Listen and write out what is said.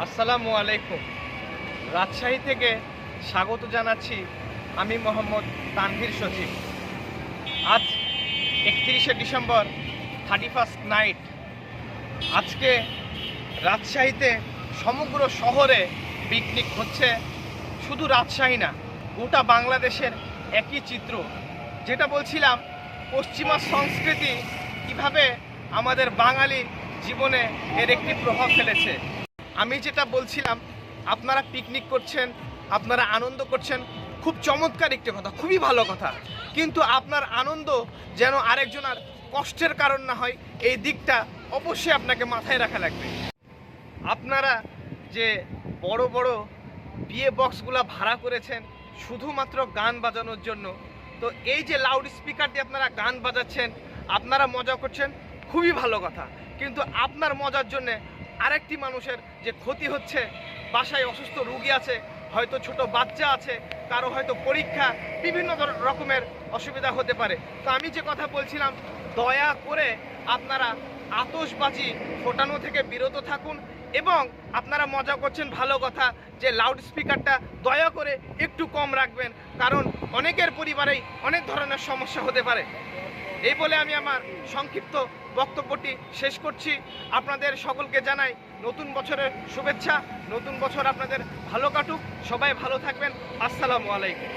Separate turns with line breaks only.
আসসালামু আলাইকুম। রাজশাহী থেকে স্বাগত জানাচ্ছি আমি মোহাম্মদ তানভীর সচিব। আজ 31শে ডিসেম্বর, 31st নাইট। আজকে রাজশাহীতে সমগ্র শহরে পিকনিক হচ্ছে। শুধু রাজশাহী না, গোটা বাংলাদেশের একই চিত্র। যেটা বলছিলাম, পশ্চিমা সংস্কৃতি কিভাবে আমাদের বাঙালি জীবনে এর একটি প্রভাব ফেলেছে। আমি যেটা বলছিলাম, আপনারা পিকনিক করছেন, আপনারা আনন্দ করছেন, খুব চমৎকার একটি কথা, খুবই ভালো কথা। কিন্তু আপনার আনন্দ যেন আরেকজনের কষ্টের কারণ না হয়, এই দিকটা অবশ্যই আপনাকে মাথায় রাখা লাগবে। আপনারা যে বড় বড় বিয়ে বক্সগুলো ভাড়া করেছেন শুধুমাত্র গান বাজানোর জন্য, তো এই যে লাউড স্পিকার দিয়ে আপনারা গান বাজাচ্ছেন, আপনারা মজা করছেন, খুবই ভালো কথা। কিন্তু আপনার মজার জন্যে আরেকটি মানুষের যে ক্ষতি হচ্ছে, বাসায় অসুস্থ রোগী আছে, হয়তো ছোট বাচ্চা আছে, কারো হয়তো পরীক্ষা, বিভিন্ন রকমের অসুবিধা হতে পারে। তো আমি যে কথা বলছিলাম, দয়া করে আপনারা আতশবাজি ফোটানো থেকে বিরত থাকুন। এবং আপনারা মজা করছেন, ভালো কথা, যে লাউড স্পিকারটা দয়া করে একটু কম রাখবেন, কারণ অনেকের পরিবারেই অনেক ধরনের সমস্যা হতে পারে। এই বলে আমি আমার সংক্ষিপ্ত বক্তব্যটি শেষ করছি। আপনাদের সকলকে জানাই নতুন বছরের শুভেচ্ছা। নতুন বছর আপনাদের ভালো কাটুক, সবাই ভালো থাকবেন। আসসালামু আলাইকুম।